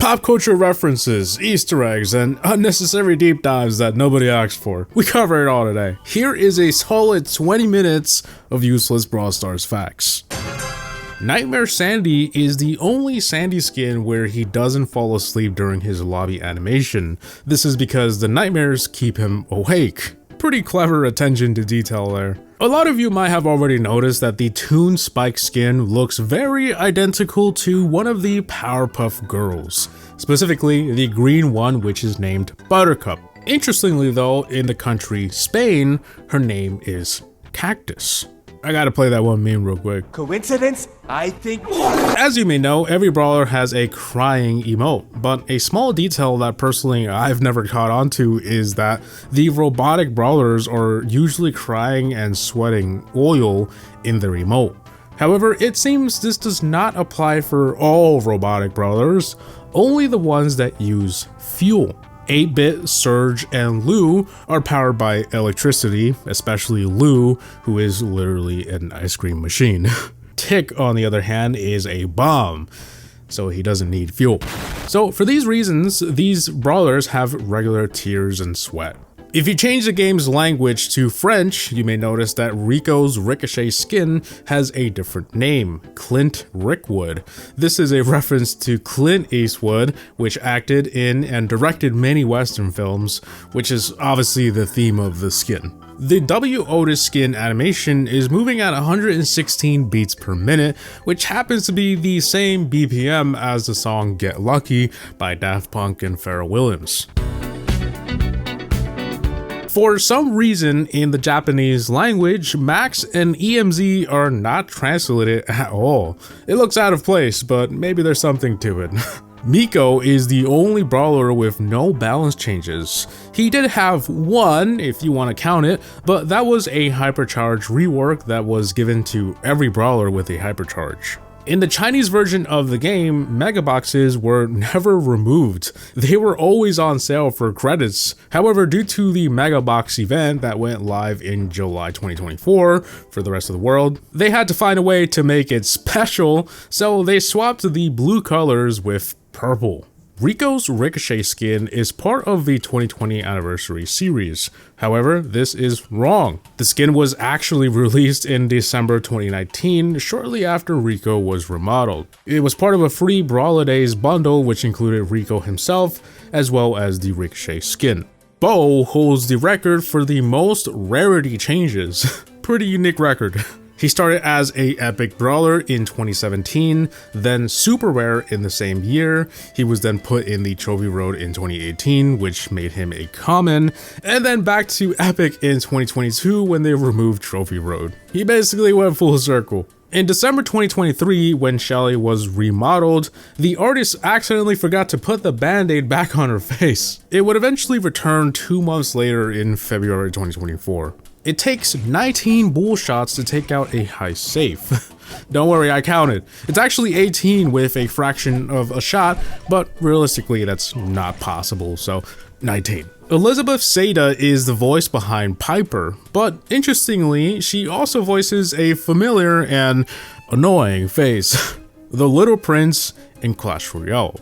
pop culture references, Easter eggs, and unnecessary deep dives that nobody asked for. We cover it all today. Here is a solid 20 minutes of useless Brawl Stars facts. Nightmare Sandy is the only Sandy skin where he doesn't fall asleep during his lobby animation. This is because the nightmares keep him awake. Pretty clever attention to detail there. A lot of you might have already noticed that the Toon Spike skin looks very identical to one of the Powerpuff Girls, specifically the green one, which is named Buttercup. Interestingly though, in the country Spain, her name is Cactus. I gotta play that one meme real quick. Coincidence? I think. As you may know, every brawler has a crying emote, but a small detail that personally I've never caught on to is that the robotic brawlers are usually crying and sweating oil in their emote. However, it seems this does not apply for all robotic brawlers, only the ones that use fuel. 8-Bit, Surge, and Lou are powered by electricity, especially Lou, who is literally an ice cream machine. Tick, on the other hand, is a bomb, so he doesn't need fuel. So for these reasons, these brawlers have regular tears and sweat. If you change the game's language to French, you may notice that Rico's Ricochet skin has a different name, Clint Rickwood. This is a reference to Clint Eastwood, which acted in and directed many Western films, which is obviously the theme of the skin. The W. Otis skin animation is moving at 116 beats per minute, which happens to be the same BPM as the song Get Lucky by Daft Punk and Pharrell Williams. For some reason in the Japanese language, Max and EMZ are not translated at all. It looks out of place, but maybe there's something to it. Miko is the only brawler with no balance changes. He did have one, if you want to count it, but that was a hypercharge rework that was given to every brawler with a hypercharge. In the Chinese version of the game, mega boxes were never removed. They were always on sale for credits. However, due to the mega box event that went live in July 2024 for the rest of the world, they had to find a way to make it special, so they swapped the blue colors with purple. Rico's Ricochet skin is part of the 2020 anniversary series. However, this is wrong. The skin was actually released in December 2019, shortly after Rico was remodeled. It was part of a free Brawladays bundle which included Rico himself, as well as the Ricochet skin. Bo holds the record for the most rarity changes. Pretty unique record. He started as a epic brawler in 2017, then super rare in the same year. He was then put in the trophy road in 2018, which made him a common, and then back to epic in 2022 when they removed trophy road. He basically went full circle. In December 2023, when Shelly was remodeled, the artist accidentally forgot to put the band-aid back on her face. It would eventually return 2 months later in February 2024. It takes 19 bull shots to take out a high safe. Don't worry, I counted. It's actually 18 with a fraction of a shot, but realistically that's not possible, so 19. Elizabeth Seda is the voice behind Piper, but interestingly, she also voices a familiar and annoying face, the Little Prince in Clash Royale.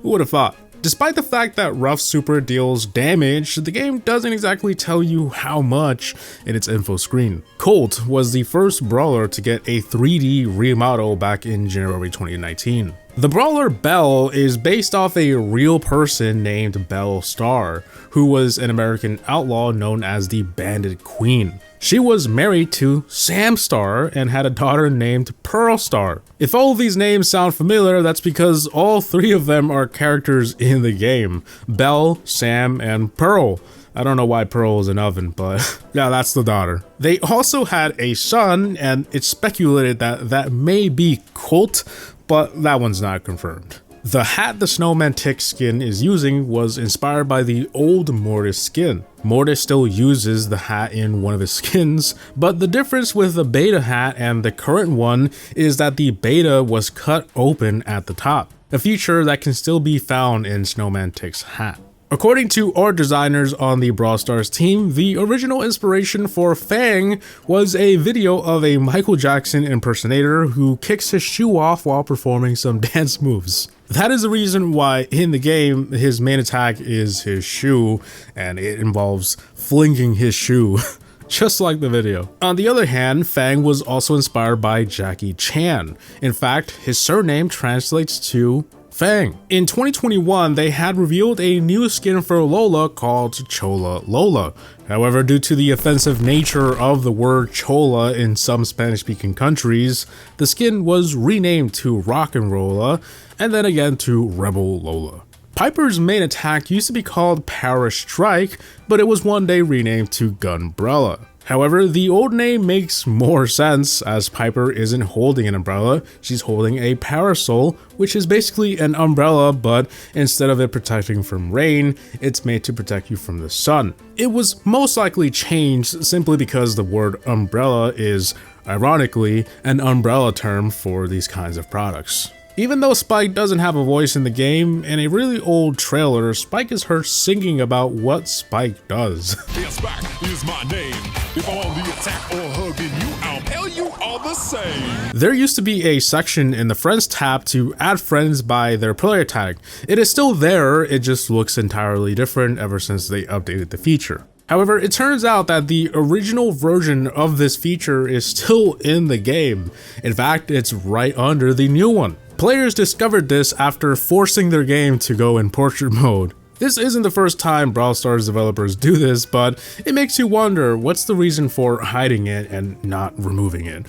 Who would have thought? Despite the fact that Rough Super deals damage, the game doesn't exactly tell you how much in its info screen. Colt was the first brawler to get a 3D remodel back in January 2019. The brawler Belle is based off a real person named Belle Starr, who was an American outlaw known as the Bandit Queen. She was married to Sam Starr and had a daughter named Pearl Starr. If all of these names sound familiar, that's because all three of them are characters in the game: Belle, Sam, and Pearl. I don't know why Pearl is an oven, but yeah, that's the daughter. They also had a son, and it's speculated that that may be Colt, but that one's not confirmed. The hat the Snowman Tick skin is using was inspired by the old Mortis skin. Mortis still uses the hat in one of his skins, but the difference with the beta hat and the current one is that the beta was cut open at the top, a feature that can still be found in Snowman Tick's hat. According to art designers on the Brawl Stars team, the original inspiration for Fang was a video of a Michael Jackson impersonator who kicks his shoe off while performing some dance moves. That is the reason why in the game his main attack is his shoe, and it involves flinging his shoe. Just like the video. On the other hand, Fang was also inspired by Jackie Chan. In fact, his surname translates to Fang. In 2021, they had revealed a new skin for Lola called Chola Lola. However, due to the offensive nature of the word Chola in some Spanish-speaking countries, the skin was renamed to Rock'n'Rolla and then again to Rebel Lola. Piper's main attack used to be called Para Strike, but it was one day renamed to Gunbrella. However, the old name makes more sense as Piper isn't holding an umbrella, she's holding a parasol, which is basically an umbrella, but instead of it protecting from rain, it's made to protect you from the sun. It was most likely changed simply because the word umbrella is, ironically, an umbrella term for these kinds of products. Even though Spike doesn't have a voice in the game, in a really old trailer, Spike is heard singing about what Spike does. Spike is my name. If I'm on the attack or hugging you, I'll tell you all the same. There used to be a section in the Friends tab to add friends by their player tag. It is still there, it just looks entirely different ever since they updated the feature. However, it turns out that the original version of this feature is still in the game. In fact, it's right under the new one. Players discovered this after forcing their game to go in portrait mode. This isn't the first time Brawl Stars developers do this, but it makes you wonder what's the reason for hiding it and not removing it.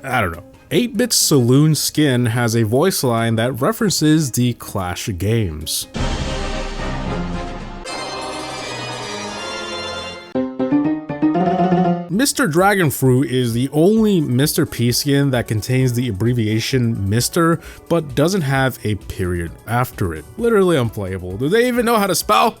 I don't know. 8-Bit Saloon skin has a voice line that references the Clash games. Mr. Dragonfruit is the only Mr. P skin that contains the abbreviation Mr. but doesn't have a period after it. Literally unplayable. Do they even know how to spell?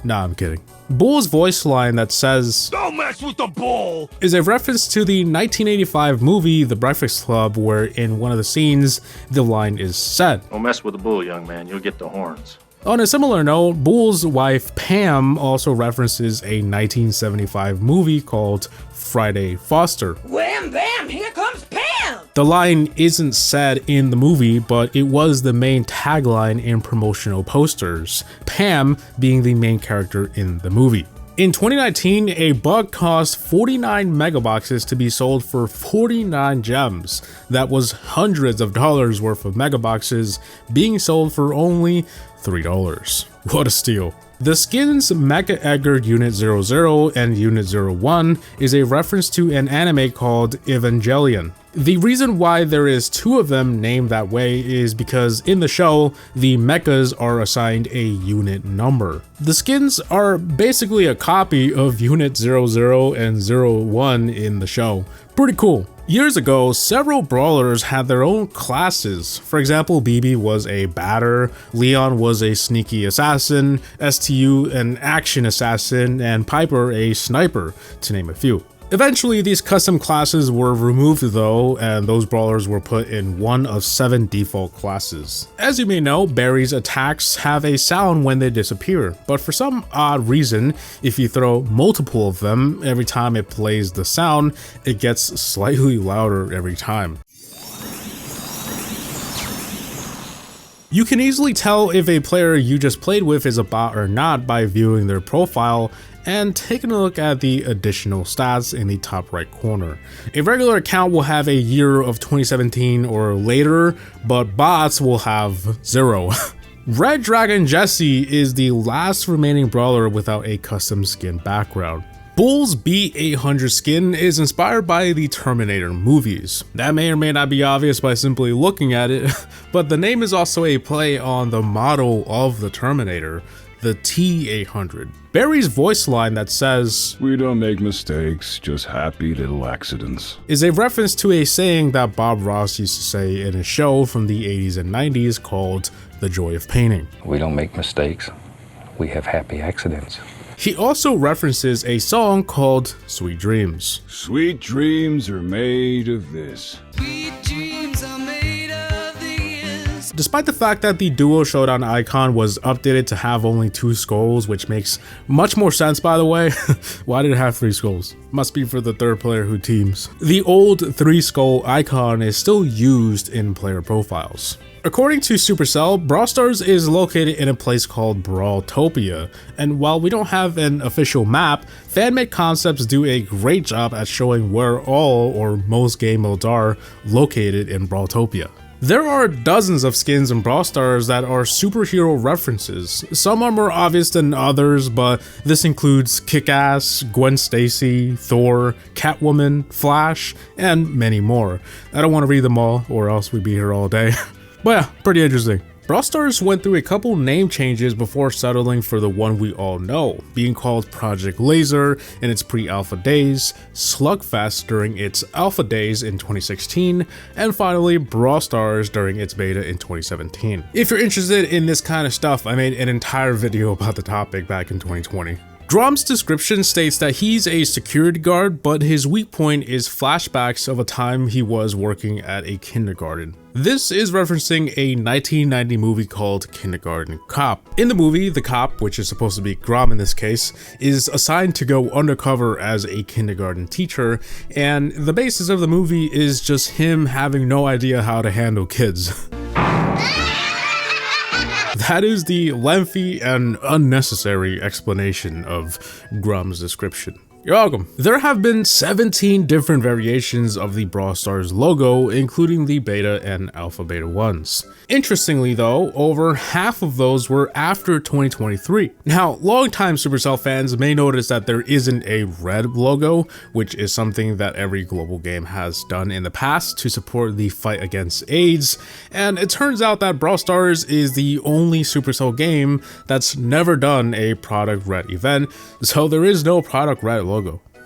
Nah, I'm kidding. Bull's voice line that says, Don't mess with the bull! is a reference to the 1985 movie The Breakfast Club, where in one of the scenes, the line is said. Don't mess with the bull, young man. You'll get the horns. On a similar note, Bull's wife Pam also references a 1975 movie called Friday Foster. Wham bam, here comes Pam! The line isn't said in the movie, but it was the main tagline in promotional posters, Pam being the main character in the movie. In 2019, a bug caused 49 megaboxes to be sold for 49 gems. That was hundreds of dollars worth of megaboxes being sold for only $3. What a steal. The skins Mecha Edgar Unit 00 and Unit 01 is a reference to an anime called Evangelion. The reason why there is two of them named that way is because in the show, the mechas are assigned a unit number. The skins are basically a copy of Unit 00 and 01 in the show. Pretty cool. Years ago, several brawlers had their own classes. For example, BB was a batter, Leon was a sneaky assassin, STU an action assassin, and Piper a sniper, to name a few. Eventually, these custom classes were removed though, and those brawlers were put in one of 7 default classes. As you may know, Barry's attacks have a sound when they disappear, but for some odd reason, if you throw multiple of them, every time it plays the sound, it gets slightly louder every time. You can easily tell if a player you just played with is a bot or not by viewing their profile and taking a look at the additional stats in the top right corner. A regular account will have a year of 2017 or later, but bots will have 0. Red Dragon Jesse is the last remaining brawler without a custom skin background. Bull's B800 skin is inspired by the Terminator movies. That may or may not be obvious by simply looking at it, but the name is also a play on the model of the Terminator, the T800. Barry's voice line that says, "We don't make mistakes, just happy little accidents," is a reference to a saying that Bob Ross used to say in a show from the 80s and 90s called The Joy of Painting. We don't make mistakes, we have happy accidents. He also references a song called Sweet Dreams. Sweet dreams are made of this. Sweet dreams are made of these. Despite the fact that the Duo Showdown icon was updated to have only 2 skulls, which makes much more sense by the way. Why did it have 3 skulls? Must be for the third player who teams. The old 3 skull icon is still used in player profiles. According to Supercell, Brawl Stars is located in a place called Brawltopia, and while we don't have an official map, fan-made concepts do a great job at showing where all or most game modes are located in Brawltopia. There are dozens of skins in Brawl Stars that are superhero references. Some are more obvious than others, but this includes Kick-Ass, Gwen Stacy, Thor, Catwoman, Flash, and many more. I don't want to read them all, or else we'd be here all day. But yeah, pretty interesting. Brawl Stars went through a couple name changes before settling for the one we all know, being called Project Laser in its pre-alpha days, Slugfest during its alpha days in 2016, and finally Brawl Stars during its beta in 2017. If you're interested in this kind of stuff, I made an entire video about the topic back in 2020. Drum's description states that he's a security guard, but his weak point is flashbacks of a time he was working at a kindergarten. This is referencing a 1990 movie called Kindergarten Cop. In the movie, the cop, which is supposed to be Grom in this case, is assigned to go undercover as a kindergarten teacher, and the basis of the movie is just him having no idea how to handle kids. That is the lengthy and unnecessary explanation of Grum's description. You're welcome. There have been 17 different variations of the Brawl Stars logo, including the beta and alpha beta ones. Interestingly though, over half of those were after 2023. Now, longtime Supercell fans may notice that there isn't a red logo, which is something that every global game has done in the past to support the fight against AIDS, and it turns out that Brawl Stars is the only Supercell game that's never done a product red event, so there is no product red logo.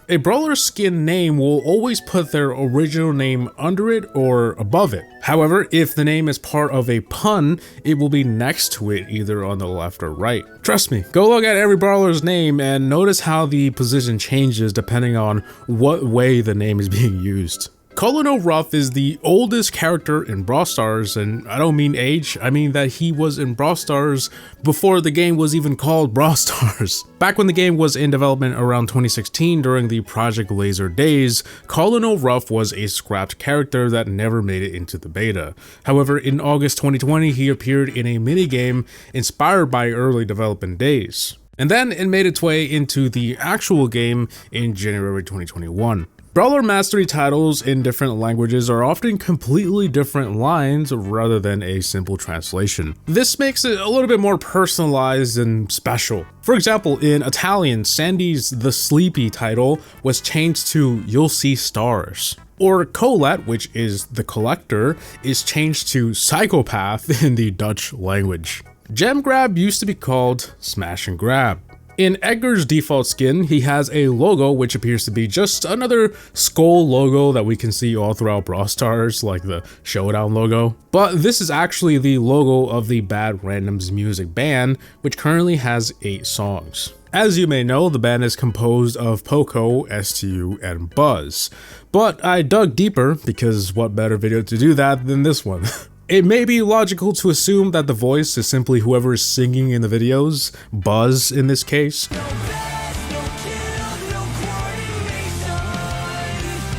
A brawler skin name will always put their original name under it or above it. However, if the name is part of a pun, it will be next to it, either on the left or right. Trust me, go look at every brawler's name and notice how the position changes depending on what way the name is being used. Colonel Ruff is the oldest character in Brawl Stars, and I don't mean age, I mean that he was in Brawl Stars before the game was even called Brawl Stars. Back when the game was in development around 2016 during the Project Laser days, Colonel Ruff was a scrapped character that never made it into the beta. However, in August 2020, he appeared in a minigame inspired by early development days. And then it made its way into the actual game in January 2021. Brawler mastery titles in different languages are often completely different lines rather than a simple translation. This makes it a little bit more personalized and special. For example, in Italian, Sandy's The Sleepy title was changed to You'll See Stars. Or Colette, which is The Collector, is changed to Psychopath in the Dutch language. Gem Grab used to be called Smash and Grab. In Edgar's default skin, he has a logo which appears to be just another skull logo that we can see all throughout Brawl Stars, like the Showdown logo. But this is actually the logo of the Bad Randoms music band, which currently has 8 songs. As you may know, the band is composed of Poco, STU, and Buzz. But I dug deeper, because what better video to do that than this one? It may be logical to assume that the voice is simply whoever is singing in the videos, Buzz in this case.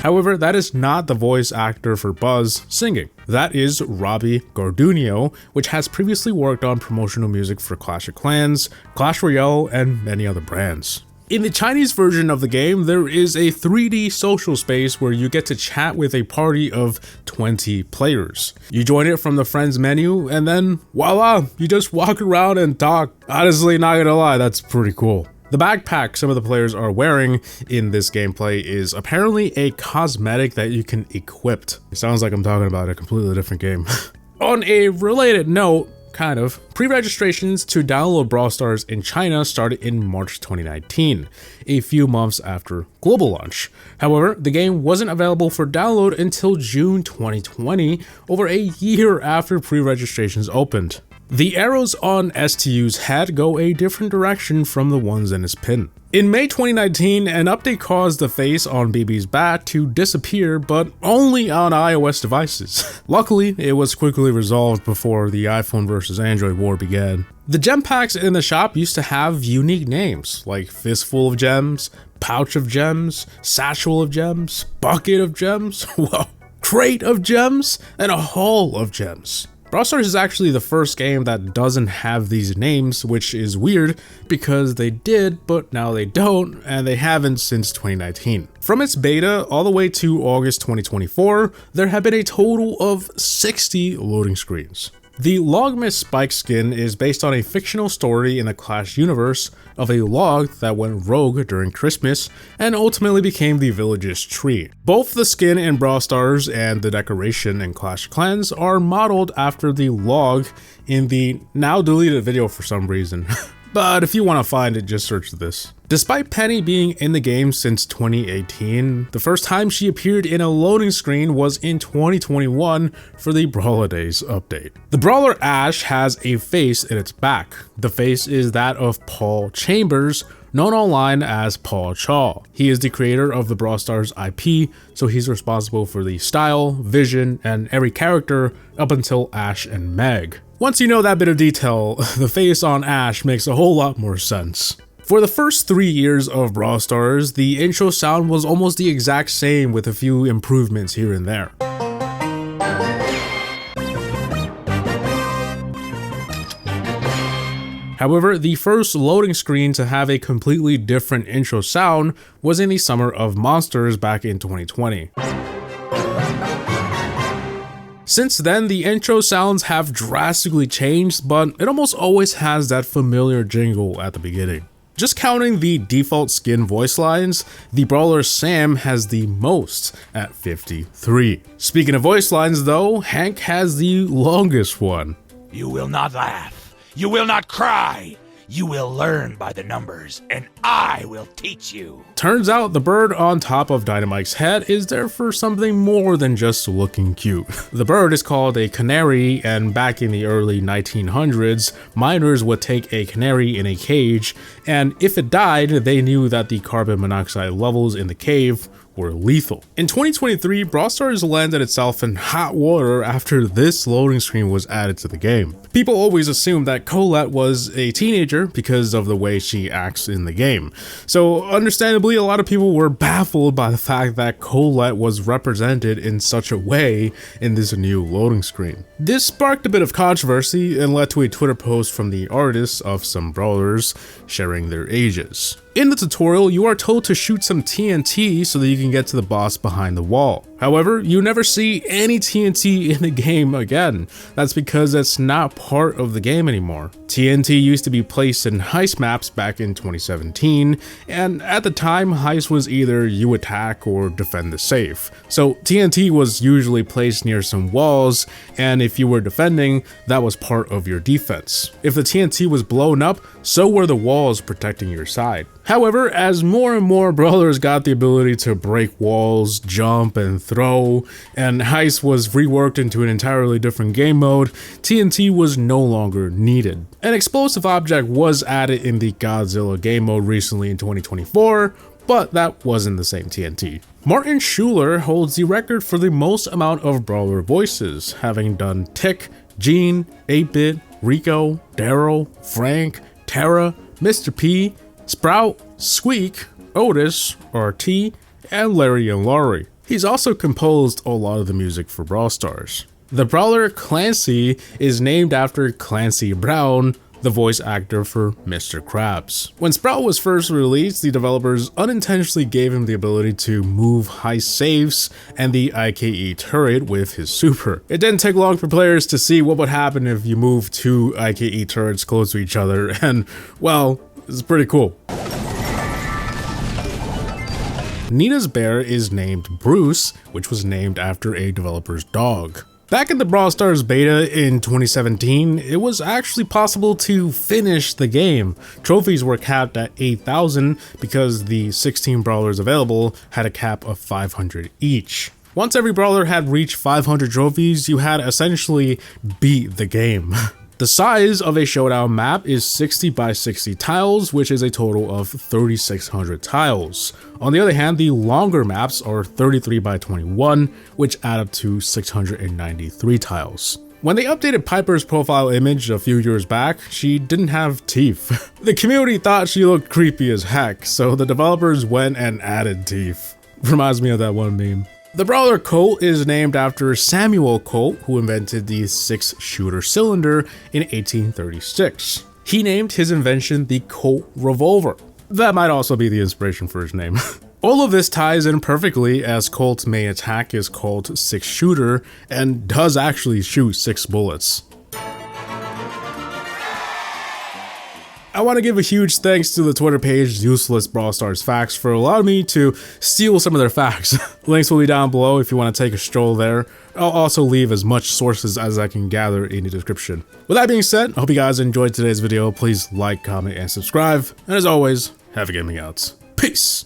However, that is not the voice actor for Buzz singing. That is Robbie Gardunio, which has previously worked on promotional music for Clash of Clans, Clash Royale, and many other brands. In the Chinese version of the game, there is a 3D social space where you get to chat with a party of 20 players. You join it from the friends menu, and then voila, you just walk around and talk. Honestly, not gonna lie, that's pretty cool. The backpack some of the players are wearing in this gameplay is apparently a cosmetic that you can equip. It sounds like I'm talking about a completely different game. On a related note, kind of, pre-registrations to download Brawl Stars in China started in March 2019, a few months after global launch. However, the game wasn't available for download until June 2020, over a year after pre-registrations opened. The arrows on STU's head go a different direction from the ones in his pin. In May 2019, an update caused the face on BB's bat to disappear, but only on iOS devices. Luckily, it was quickly resolved before the iPhone versus Android war began. The gem packs in the shop used to have unique names, like Fistful of Gems, Pouch of Gems, Satchel of Gems, Bucket of Gems, whoa, Crate of Gems, and a Haul of Gems. Brawl Stars is actually the first game that doesn't have these names, which is weird because they did, but now they don't, and they haven't since 2019. From its beta all the way to August 2024, there have been a total of 60 loading screens. The Logmas Spike skin is based on a fictional story in the Clash universe of a log that went rogue during Christmas and ultimately became the village's tree. Both the skin in Brawl Stars and the decoration in Clash of Clans are modeled after the log in the now deleted video for some reason. But if you want to find it, just search this. Despite Penny being in the game since 2018, the first time she appeared in a loading screen was in 2021 for the Brawl Days update. The brawler Ashe has a face in its back. The face is that of Paul Chambers, known online as Paul Chaw. He is the creator of the Brawl Stars IP, so he's responsible for the style, vision, and every character up until Ashe and Meg. Once you know that bit of detail, the face on Ashe makes a whole lot more sense. For the first 3 years of Brawl Stars, the intro sound was almost the exact same with a few improvements here and there. However, the first loading screen to have a completely different intro sound was in the Summer of Monsters back in 2020. Since then, the intro sounds have drastically changed, but it almost always has that familiar jingle at the beginning. Just counting the default skin voice lines, the brawler Sam has the most at 53. Speaking of voice lines though, Hank has the longest one. You will not laugh. You will not cry. You will learn by the numbers, and I will teach you. Turns out the bird on top of Dynamite's head is there for something more than just looking cute. The bird is called a canary, and back in the early 1900s, miners would take a canary in a cage, and if it died, they knew that the carbon monoxide levels in the cave were lethal. In 2023, Brawl Stars landed itself in hot water after this loading screen was added to the game. People always assumed that Colette was a teenager because of the way she acts in the game. So understandably, a lot of people were baffled by the fact that Colette was represented in such a way in this new loading screen. This sparked a bit of controversy and led to a Twitter post from the artists of some brawlers sharing their ages. In the tutorial, you are told to shoot some TNT so that you can get to the boss behind the wall. However, you never see any TNT in the game again. That's because it's not part of the game anymore. TNT used to be placed in heist maps back in 2017, and at the time, heist was either you attack or defend the safe. So TNT was usually placed near some walls, and if you were defending, that was part of your defense. If the TNT was blown up, so were the walls protecting your side. However, as more and more brawlers got the ability to break walls, jump, and throw, and heist was reworked into an entirely different game mode, TNT was no longer needed. An explosive object was added in the Godzilla game mode recently in 2024, but that wasn't the same TNT. Martin Schuler holds the record for the most amount of brawler voices, having done Tick, Gene, 8-Bit, Rico, Daryl, Frank, Terra, Mr. P, Sprout, Squeak, Otis, RT, and Larry and Laurie. He's also composed a lot of the music for Brawl Stars. The brawler Clancy is named after Clancy Brown, the voice actor for Mr. Krabs. When Sprout was first released, the developers unintentionally gave him the ability to move heist safes and the IKE turret with his super. It didn't take long for players to see what would happen if you move two IKE turrets close to each other, and well, it's pretty cool. Nina's bear is named Bruce, which was named after a developer's dog. Back in the Brawl Stars beta in 2017, it was actually possible to finish the game. Trophies were capped at 8,000 because the 16 brawlers available had a cap of 500 each. Once every brawler had reached 500 trophies, you had essentially beat the game. The size of a showdown map is 60 by 60 tiles, which is a total of 3,600 tiles. On the other hand, the longer maps are 33 by 21, which add up to 693 tiles. When they updated Piper's profile image a few years back, she didn't have teeth. The community thought she looked creepy as heck, so the developers went and added teeth. Reminds me of that one meme. The Brawler Colt is named after Samuel Colt, who invented the 6-shooter cylinder in 1836. He named his invention the Colt Revolver. That might also be the inspiration for his name. All of this ties in perfectly as Colt's main attack is called 6-shooter and does actually shoot 6 bullets. I want to give a huge thanks to the Twitter page Useless Brawl Stars Facts for allowing me to steal some of their facts. Links will be down below if you want to take a stroll there. I'll also leave as much sources as I can gather in the description. With that being said, I hope you guys enjoyed today's video. Please like, comment, and subscribe. And as always, have a gaming out. Peace!